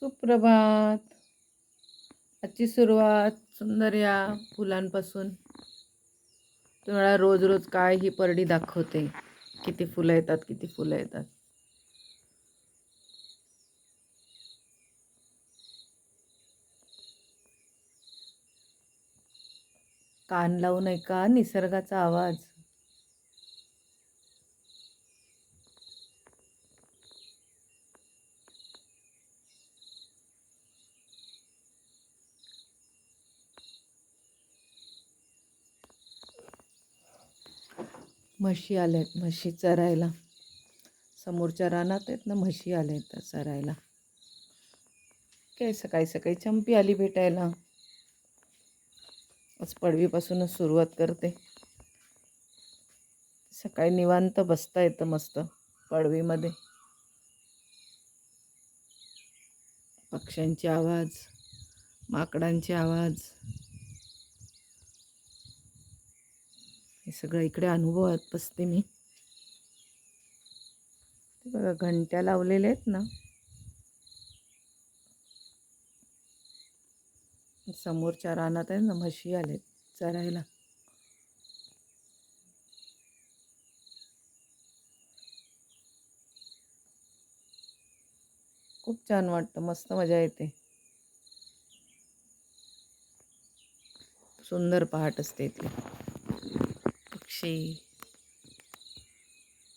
सुप्रभात. आजची सुरुवात सुंदर या फुलांपासून. तुम्हाला रोज रोज काय ही परडी दाखवते. किती फुलं येतात, किती फुलं येतात. कान लावून ऐका निसर्गाचा आवाज. म्हशी आल्यात, म्हशी चरायला. समोरच्या रानात आहेत ना, म्हशी आल्यात चरायला. काय सकाळी सकाळी चंपी आली भेटायला. आज पडवीपासूनच सुरुवात करते. सकाळी निवांत बसता येतं मस्त पडवीमध्ये. पक्ष्यांचे आवाज, माकडांचे आवाज, हे सगळं इकडे अनुभवत बसते मी. ते बघा घंट्या लावलेल्या आहेत ना, समोरच्या रानात आहे ना, म्हशी आलेत चरायला. खूप छान वाटतं, मस्त मजा येते. सुंदर पहाट असते इथली. पक्षी,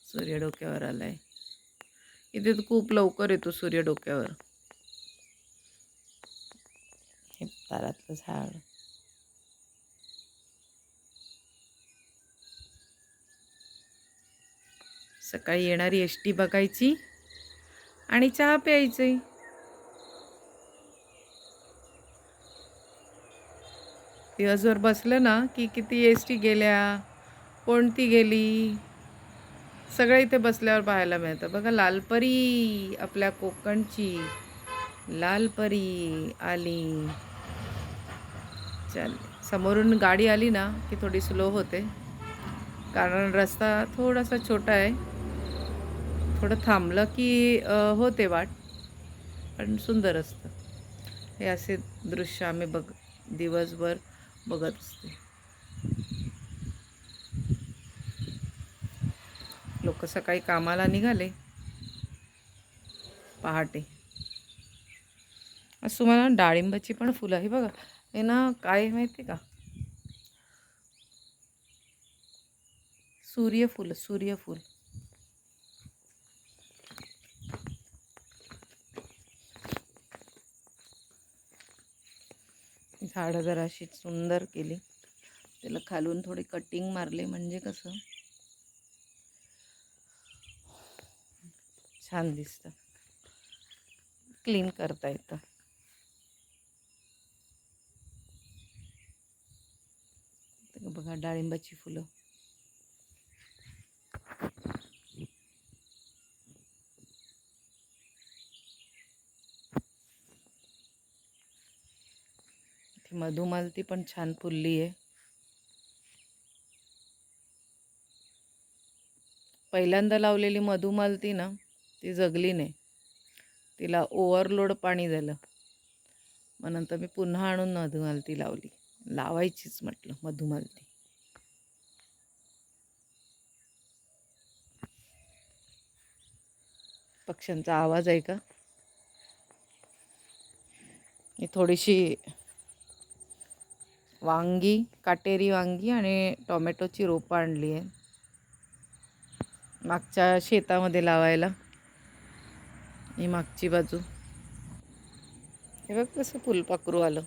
सूर्य डोक्यावर आलाय. इथे तर खूप लवकर येतो सूर्य डोक्यावर. हे तारातलं झाड. सकाळी येणारी एसटी बघायची आणि चहा प्यायची. दिवसभर बसलं ना की किती एसटी गेल्या, कोणती गेली, सगळं इथे बसल्यावर पाहायला मिळतं. बघा लालपरी, आपल्या कोकणची लालपरी आली. चल, समोरून गाडी आली ना की थोडी स्लो होते, कारण रस्ता थोडासा छोटा आहे. थोडं थांबलं की होते वाट, पण सुंदर असतं. हे असे दृश्य आम्ही दिवसभर बघत असते. लोक सकाळी कामाला निघाले पहाटे. आज तुम्हाला डाळिंबाची पण फुलं आहे बघा. हे ना काय माहिती का, सूर्यफूल. सूर्यफूल झाडं जरा अशी सुंदर केली, त्याला खालून थोडी कटिंग मारले म्हणजे कसं छान दिसतं, क्लीन करता येतं. बघा डाळिंबाची फुलं. मधुमालती पण छान फुलली आहे. पहिल्यांदा लावलेली मधुमालती ना, ती जगली नाही. तिला ओव्हरलोड पाणी झालं. मग नंतर मी पुन्हा आणून मधुमालती लावली. लावायचीच म्हटलं मधुमालती. पक्ष्यांचा आवाज आहे का. ही थोडीशी वांगी, काटेरी वांगी आणि टोमॅटोची रोपं आणली आहे मागच्या शेतामध्ये लावायला. ही मागची बाजू. हे बघ कसं फुलपाखरू आलं.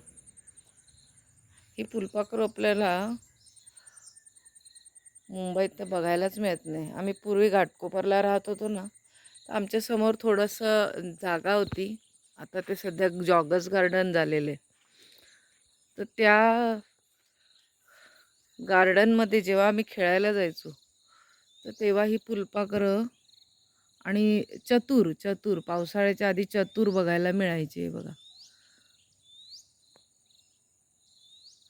ही फुलपाखरू आपल्याला मुंबईत तर बघायलाच मिळत नाही. आम्ही पूर्वी घाटकोपरला राहत होतो ना, तर आमच्या समोर थोडंसं जागा होती. आता ते सध्या जॉगर्स गार्डन झालेले. तर त्या गार्डनमध्ये जेव्हा आम्ही खेळायला जायचो, तर तेव्हा ही फुलपाखरं आणि चतूर पावसाळ्याच्या आधी चतूर बघायला मिळायचे बघा.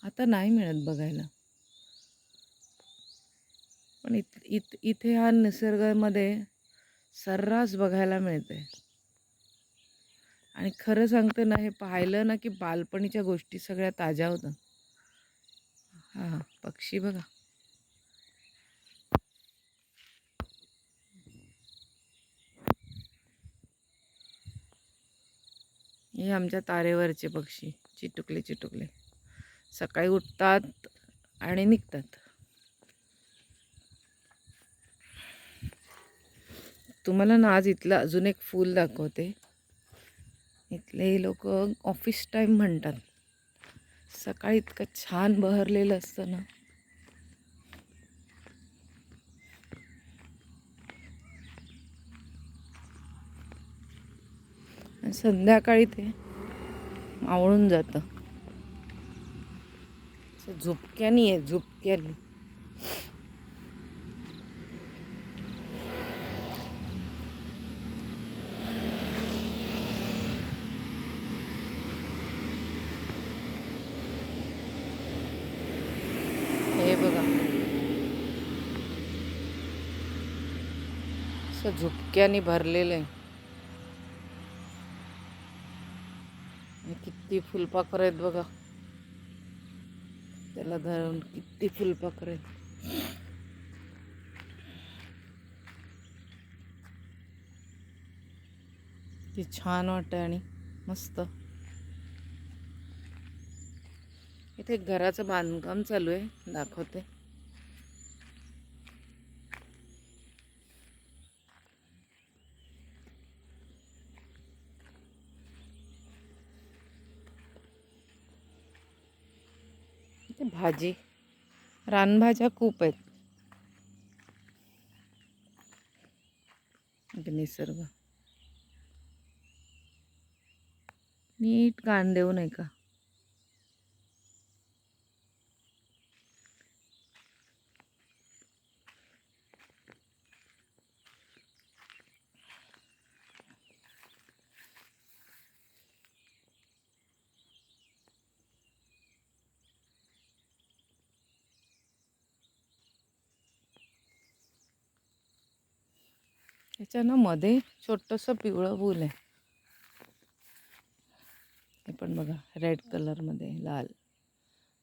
आता नाही मिळत बघायला. पण इथे हा निसर्गामध्ये सर्रास बघायला मिळते. आणि खरं सांगते ना, हे पाहिलं ना की बालपणीच्या गोष्टी सगळ्या ताज्या होतात. हां, पक्षी बघा. हे आमच्या तारेवरचे पक्षी, चिटुकले चिटुकले. सकाळी उठतात आणि निघतात. तुम्हाला ना आज इथलं अजून एक फूल दाखवते. इथले लोक ऑफिस टाईम म्हणतात. सकाळी इतकं छान बहरलेलं असतं ना. आणि संध्याकाळी ते मावळून जातं. झुपक्यानी आहे, झुपक्यानी. हे बघा, असं झुपक्यानी भरलेलं आहे. आणि किती फुलपाखरं आहेत बघा. त्याला धरून किती फुलपाखरं आहेत. किती छान वाटतं आणि मस्त. इथे घराचं बांधकाम चालू आहे, दाखवते. इथे भाजी, रानभाज्या खूप आहेत. इथे निसर्ग नीट कान देऊ नये का. त्याच्या ना मध्ये छोटंसं पिवळं फूल आहे. हे पण बघा, रेड कलरमध्ये लाल.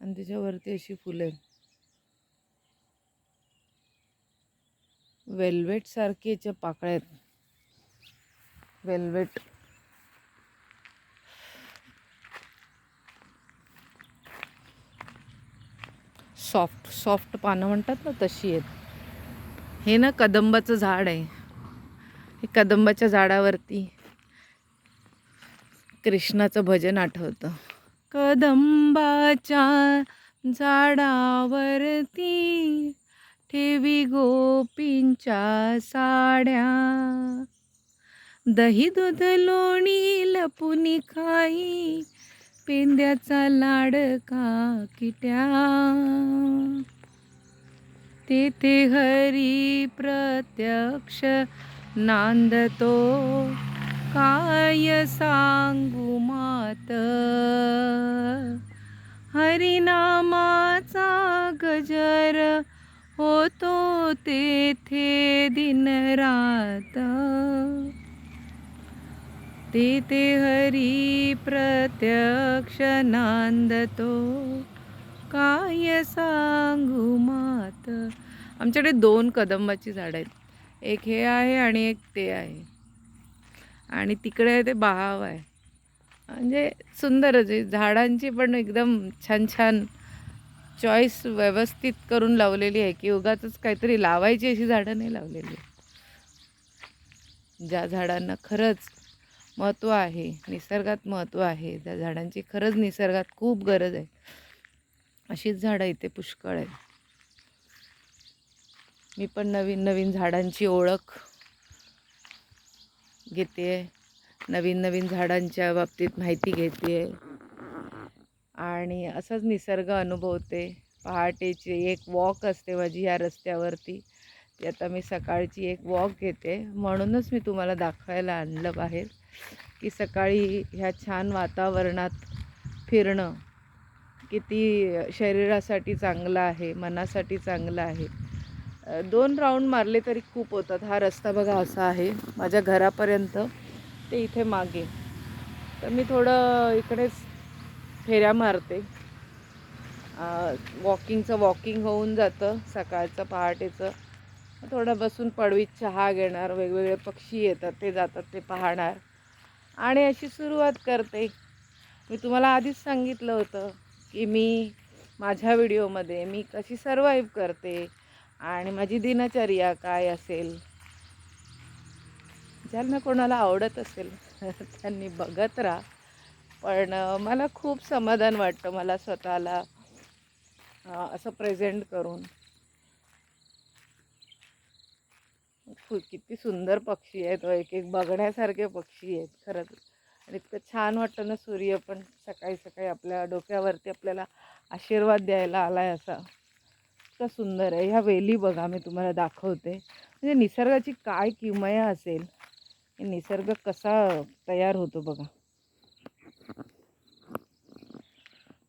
आणि त्याच्यावरती अशी फुलं आहेत. वेल्वेट सारखी याच्या पाकळ्या आहेत. वेल्वेट. सॉफ्ट सॉफ्ट पानं म्हणतात ना, तशी आहेत. हे ना कदंबाचं झाड आहे. हे कदंबाच्या झाडावरती कृष्णाचं भजन आठवतं. कदंबाच्या झाडावरती ठेवी गोपींच्या साड्या, दही दूध लोणी लपुनी खाई, पेंद्याचा लाडका किट्या. तेथे हरी प्रत्यक्ष नांदतो, काय सांगू मात. हरिनामाचा गजर होतो तेथे दिन रात. तेथे हरी प्रत्यक्ष नांदतो, काय सांगू मात. आमच्याकडे 2 कदंबाची झाडं आहेत. एक हे आहे आणि एक ते आहे. आणि तिकडे ते बहाव आहे. म्हणजे सुंदरच आहे. झाडांची पण एकदम छान छान चॉईस व्यवस्थित करून लावलेली आहे, की उगाचच काहीतरी लावायची अशी झाडं नाही लावलेली. ज्या झाडांना खरंच महत्त्व आहे, निसर्गात महत्त्व आहे, त्या झाडांची खरंच निसर्गात खूप गरज आहे, अशीच झाडं इथे पुष्कळ आहेत. मी पण नवीन नवीन झाडांची ओळख घेते, नवीन नवीन झाडांच्या बाबतीत माहिती घेते आणि असंच निसर्ग अनुभवते. पहाटेची एक वॉक असते माझी या रस्त्यावरती. ती आता मी सकाळची एक वॉक घेते, म्हणूनच मी तुम्हाला दाखवायला आणलं बाहेर, की सकाळी ह्या छान वातावरणात फिरणं किती शरीरासाठी चांगलं आहे, मनासाठी चांगलं आहे. 2 राऊंड मारले तरी खूप होतात. हा रस्ता बघा असा आहे माझ्या घरापर्यंत, ते इथे मागे तर मी थोडं इकडेच फेऱ्या मारते. वॉकिंग होऊन जातं सकाळचं पहाटेचं. थोडं बसून पडवीत चहा घेणार, वेगवेगळे पक्षी येतात ते जातात ते पाहणार आणि अशी सुरुवात करते. मी तुम्हाला आधीच सांगितलं होतं की माझ्या व्हिडिओमध्ये मी कशी सर्वाईव्ह करते आणि माझी दिनचर्या काय असेल. ज्यांना कोणाला आवडत असेल त्यांनी बघत राहा. पण मला खूप समाधान वाटतं मला स्वतःला असं प्रेझेंट करून. किती सुंदर पक्षी आहेत, एक एक बघण्यासारखे पक्षी आहेत खरंच. आणि इतकं छान वाटतं ना, सूर्य पण सकाळी सकाळी आपल्या डोक्यावरती आपल्याला आशीर्वाद द्यायला आलाय असा. इतकं सुंदर आहे. ह्या वेली बघा, मी तुम्हाला दाखवते. म्हणजे निसर्गाची काय किमया असेल, निसर्ग कसा तयार होतो बघा.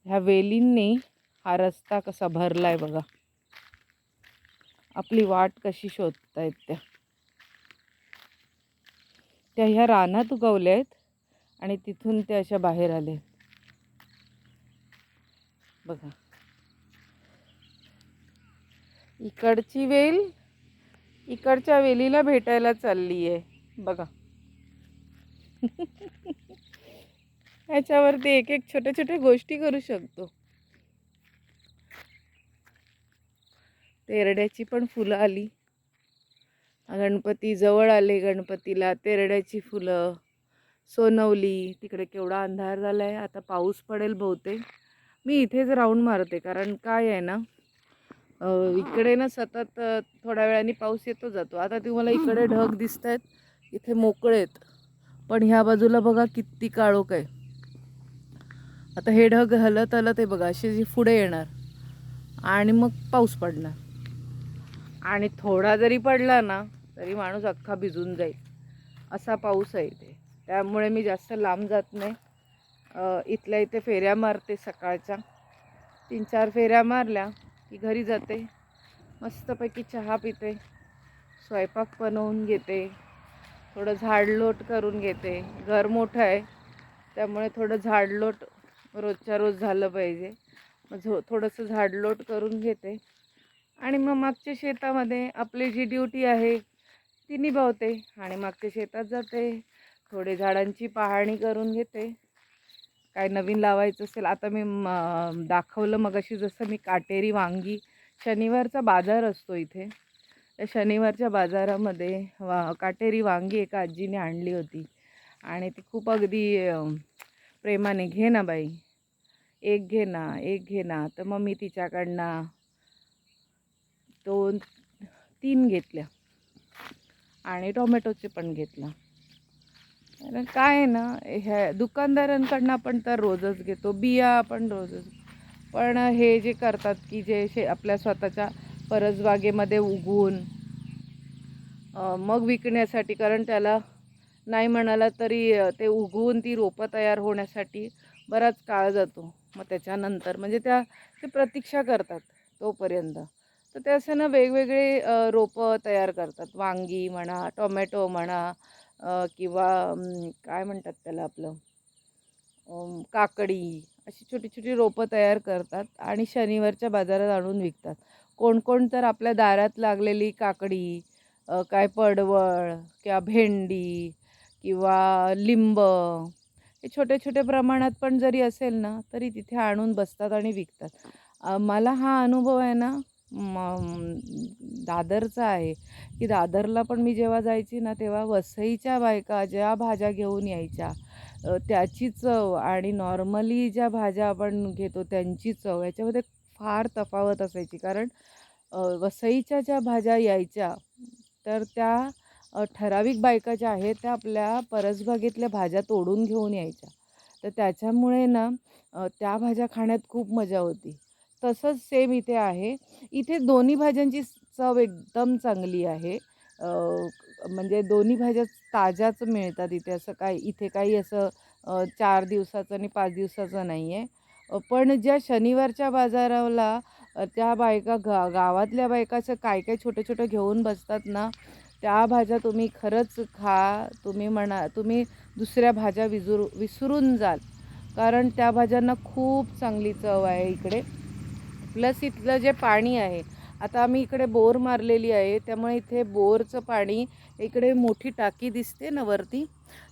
ह्या वेलींनी हा रस्ता कसा भरलाय बघा. आपली वाट कशी शोधतायत त्या ह्या रानात उगवल्या आहेत आणि तिथून त्या अशा बाहेर आले बघा. इकडची वेल इकडच्या वेलीला भेटायला चालली आहे बघा. ह्याच्यावरती एक एक छोट्या छोट्या गोष्टी करू शकतो. तेरड्याची पण फुलं आली. गणपती जवळ आले. गणपतीला तेरड्याची फुलं, सोनवली. तिकडे केवढा अंधार झालाय, आता पाऊस पडेल बहुतेक. मी इथेच राऊंड मारते कारण काय आहे ना, इकडे ना सतत थोड्या वेळाने पाऊस येतो जातो. आता तुम्हाला इकडे ढग दिसत आहेत, इथे मोकळे आहेत. पण ह्या बाजूला बघा किती काळोख आहे. आता हे ढग हलत हलत आहे बघा, असे जे पुढे येणार आणि मग पाऊस पडणार. आणि थोडा जरी पडला ना तरी माणूस अख्खा भिजून जाईल असा पाऊस आहे इथे. त्यामुळे मी जास्त लांब जात नाही. इथल्या इथे फेऱ्या मारते सकाळच्या. 3-4 फेऱ्या मारल्या की घरी जाते. मस्तपैकी चहा पिते, स्वयंपाक बनवून घेते, थोडं झाडलोट करून घेते. घर मोठं आहे त्यामुळे थोडं झाडलोट रोजच्या रोज झालं पाहिजे. मग थोडंसं झाडलोट करून घेते आणि मग मागच्या शेतामध्ये आपली जी ड्युटी आहे ती निभावते आणि मागच्या शेतात जाते. थोडे झाडांची पाहणी करून घेते. काय नवीन लावायचं असेल, आता मी दाखवलं मगाशी जसं मी काटेरी वांगी, शनिवारचा बाजार असतो इथे. त्या शनिवारच्या बाजारामध्ये काटेरी वांगी एका आजीने आणली होती आणि ती खूप अगदी प्रेमाने, घे ना बाई, एक घे ना, एक घे ना. तर मग मी तिच्याकडनं 2-3 घेतल्या आणि टोमॅटोचे पण घेतला. कारण काय आहे ना, ह्या दुकानदारांकडनं आपण तर रोजच घेतो, बिया आपण रोजच. पण हे जे करतात की जे आपल्या स्वतःच्या परसबागेमध्ये उगवून मग विकण्यासाठी, कारण त्याला नाही म्हणाला तरी ते उगवून ती रोपं तयार होण्यासाठी बराच काळ जातो. मग त्याच्यानंतर म्हणजे ते प्रतीक्षा करतात तोपर्यंत. तर ते असं ना वेगवेगळे रोपं तयार करतात. वांगी म्हणा, टोमॅटो म्हणा, किंवा काय म्हणतात त्याला आपलं काकडी, अशी छोटी छोटी रोपं तयार करतात आणि शनिवारच्या बाजारात आणून विकतात. कोण कोण तर आपल्या दारात लागलेली काकडी, काय पडवळ किंवा भेंडी किंवा लिंब हे छोट्या छोट्या प्रमाणात पण जरी असेल ना तरी तिथे आणून बसतात आणि विकतात. मला हा अनुभव आहे ना दादरचा आहे की दादरला पण मी जेव्हा जायची ना तेव्हा वसईच्या बायका ज्या भाज्या घेऊन यायच्या त्याची चव आणि नॉर्मली ज्या भाज्या आपण घेतो त्यांची चव याच्यामध्ये फार तफावत असायची. कारण वसईच्या ज्या भाज्या यायच्या तर त्या ठराविक बायका ज्या आहेत त्या आपल्या परसबागेतल्या भाज्या तोडून घेऊन यायच्या. तर त्याच्यामुळे ना त्या भाज्या खाण्यात खूप मजा होती. तसंच सेम इथे आहे. इथे दोन्ही भाज्यांची चव एकदम चांगली आहे. म्हणजे दोन्ही भाज्या ताज्याच मिळतात इथे. असं काय इथे काही असं 4 दिवसाचं आणि 5 दिवसाचं नाही आहे. पण ज्या शनिवारच्या बाजाराला त्या बायका गावातल्या बायका असं काय काय छोटं छोटं घेऊन बसतात ना, त्या भाज्या तुम्ही खरंच खा. तुम्ही दुसऱ्या भाज्या विसरून जाल, कारण त्या भाज्यांना खूप चांगली चव आहे इकडे. प्लस इथलं जे पाणी आहे, आता आम्ही इकडे बोर मारलेली आहे, त्यामुळे इथे बोरचं पाणी, इकडे मोठी टाकी दिसते ना वरती,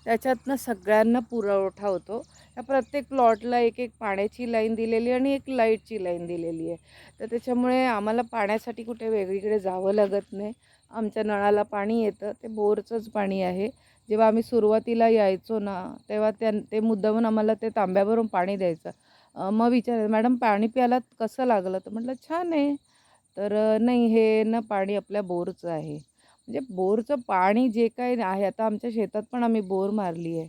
त्याच्यातनं सगळ्यांना पुरवठा होतो. त्या प्रत्येक प्लॉटला एक एक पाण्याची लाईन दिलेली आणि एक लाईटची लाईन दिलेली आहे. तर त्याच्यामुळे आम्हाला पाण्यासाठी कुठे वेगळीकडे जावं लागत नाही. आमच्या नळाला पाणी येतं, ते बोरचंच पाणी आहे. जेव्हा आम्ही सुरुवातीला यायचो ना, तेव्हा ते मुद्दामून आम्हाला ते तांब्याभरून पाणी द्यायचं. मग विचारायचं, मॅडम पाणी प्यायलात, कसं लागलं? तर म्हटलं छान आहे. तर नाही, हे ना पाणी आपल्या बोरचं आहे. म्हणजे बोरचं पाणी जे काही आहे, आता आमच्या शेतात पण आम्ही बोर मारली आहे.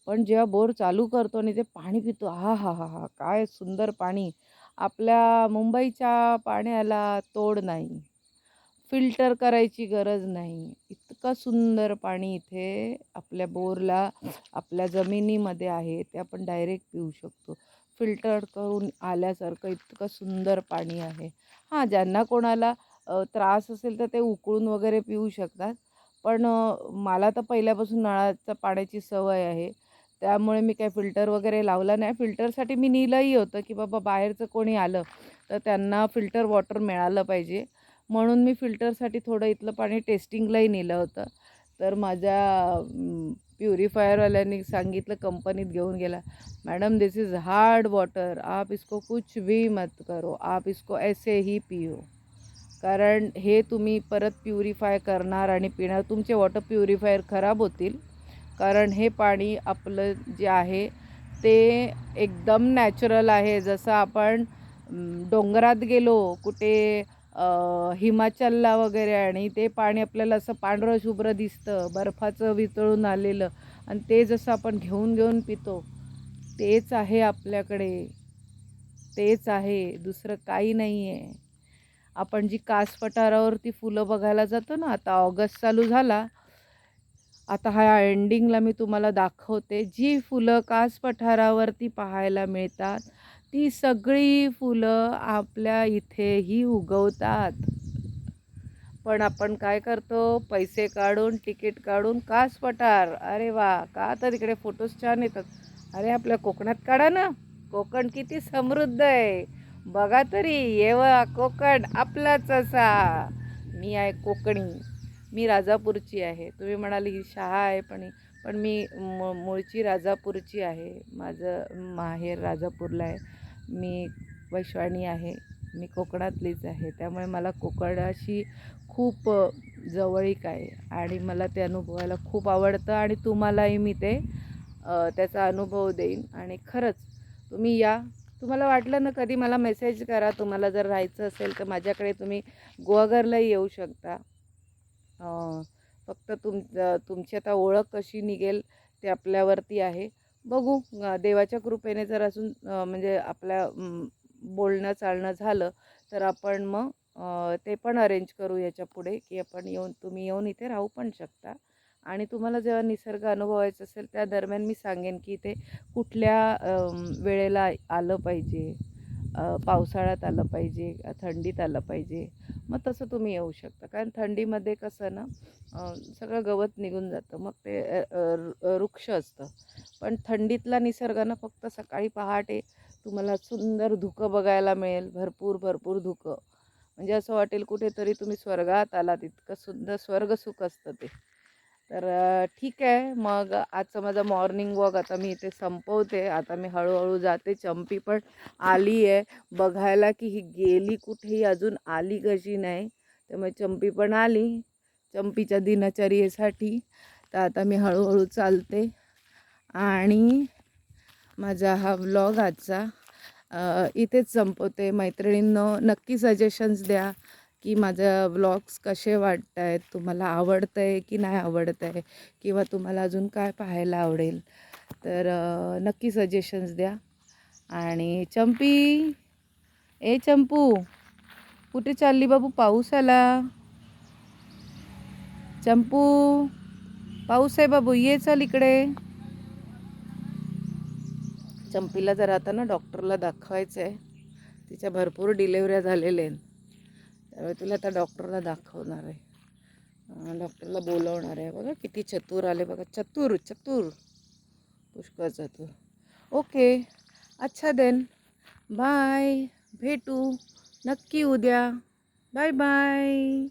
पण जेव्हा बोर चालू करतो आणि ते पाणी पितो, आहाहाहा! काय सुंदर पाणी. आपल्या मुंबईच्या पाण्याला तोड नाही. फिल्टर करायची गरज नाही. इतकं सुंदर पाणी इथे आपल्या बोरला, आपल्या जमिनीमध्ये आहे. ते आपण डायरेक्ट पिऊ शकतो. फिल्टर करून आल्यासारखं इतकं सुंदर पाणी आहे. हां, ज्यांना कोणाला त्रास असेल तर ते उकळून वगैरे पिऊ शकतात. पण मला तर पहिल्यापासून नळाच्या पाण्याची सवय आहे. त्यामुळे मी काही फिल्टर वगैरे लावला नाही. फिल्टरसाठी मी नेलंही होतं, की बाबा बाहेरचं कोणी आलं तर त्यांना फिल्टर वॉटर मिळालं पाहिजे. म्हणून मी फिल्टरसाठी थोडं इथलं पाणी टेस्टिंगलाही नेलं होतं. तर माझ्या प्युरिफायरवाल्यांनी सांगितलं, कंपनीत घेऊन गेला, madam this is hard water, आप इसको कुछ भी मत करो, आप इसको ऐसे ही पियो. कारण हे तुम्ही परत प्युरिफाय करणार आणि पिणार, तुमचे वॉटर प्युरिफायर खराब होतील. कारण हे पाणी आपलं जे आहे ते एकदम नॅचरल आहे. जसं आपण डोंगरात गेलो कुठे, हिमाचलला वगैरे, आणि ते पाणी आपल्याला असं पांढरं शुभ्र दिसतं, बर्फाचं वितळून आलेलं, आणि ते जसं आपण घेऊन घेऊन पितो, तेच आहे आपल्याकडे. तेच आहे, दुसरं काही नाही आहे. आपण जी कास पठारावरती फुलं बघायला जातो ना, आता ऑगस्ट चालू झाला, आता ह्या एंडिंगला मी तुम्हाला दाखवते, जी फुलं कास पठारावरती पाहायला मिळतात, ती सगळी फुलं आपल्या इथेही उगवतात. पण आपण काय करतो, पैसे काढून, तिकीट काढून कास पठार, अरे वा, का तर तिकडे फोटोज छान येतात. अरे आपल्या कोकणात काढा ना, कोकण किती समृद्ध आहे बघा तरी. येवा कोकण आपलाच असा. मी आहे कोकणी, मी राजापूरची आहे. तुम्ही म्हणाली ही शहा आहे, पण मी मूळची राजापूरची आहे. माझं माहेर राजापूरला आहे. मी वैश्वानी आहे, मी कोकणातलीच आहे. त्यामुळे मला कोकणाशी खूप जवळीक आहे आणि मला ते अनुभवायला खूप आवडतं, आणि तुम्हालाही मी ते त्याचा अनुभव देईन. आणि खरंच तुम्ही या, तुम्हाला वाटलं ना कधी, मला मेसेज करा. तुम्हाला जर राहायचं असेल तर माझ्याकडे तुम्ही गुहागरलाही येऊ शकता. फक्त तुमची आता ओळख कशी निघेल ते आपल्यावरती आहे. बघू, देवाच्या कृपेने जर अजून म्हणजे आपल्या बोलणं चालणं झालं तर आपण मग ते पण अरेंज करू याच्या पुढे, की आपण तुम्ही येऊन इथे राहू पण शकता. आणि तुम्हाला जेव्हा निसर्ग अनुभवायचा असेल त्या दरम्यान मी सांगेन की ते कुठल्या वेळेला आलं पाहिजे. पावसाळ्यात आलं पाहिजे, थंडीत आलं पाहिजे. मग तसं तुम्ही येऊ शकता. कारण थंडीमध्ये कसं ना, सगळं गवत निघून जातं, मग ते वृक्ष असतं. पण थंडीतला निसर्गानं फक्त सकाळी पहाटे तुम्हाला सुंदर धुकं बघायला मिळेल, भरपूर भरपूर धुकं. म्हणजे असं वाटेल कुठेतरी तुम्ही स्वर्गात आलात, इतकं सुंदर स्वर्गसुख असतं ते. तर ठीक आहे, मग आजचं माझं मॉर्निंग वॉक आता मी इथे संपवते. आता मी हळूहळू जाते. चंपी पण आली आहे बघायला की ही गेली कुठेही, अजून आली कशी नाही. त्यामुळे चंपी पण आली चंपीच्या दिनचर्येसाठी. तर आता मी हळूहळू चालते आणि माझा हा व्लॉग आजचा इथेच संपवते. मैत्रिणींनो, नक्की सजेशन्स द्या की माझं व्लॉग्स कसे वाटत आहेत, तुम्हाला आवडतं आहे की नाही आवडत आहे, किंवा तुम्हाला अजून काय पाहायला आवडेल. तर नक्की सजेशन्स द्या. आणि चंपी, ए चंपू, कुठे चालली बाबू? पाऊस आला. चंपू, पाऊस आहे बाबू, ये चल इकडे. चंपीला जरा आता ना डॉक्टरला दाखवायचं आहे. तिच्या भरपूर डिलेवऱ्या झालेल्या आहेत, त्यामुळे तिला आता डॉक्टरला दाखवणार आहे. डॉक्टरला बोलवणार आहे. बघा किती चतुर आले बघा, चतुर चतुर. पुष्कळ जातो. ओके. अच्छा देन. बाय. भेटू नक्की उद्या. Bye bye.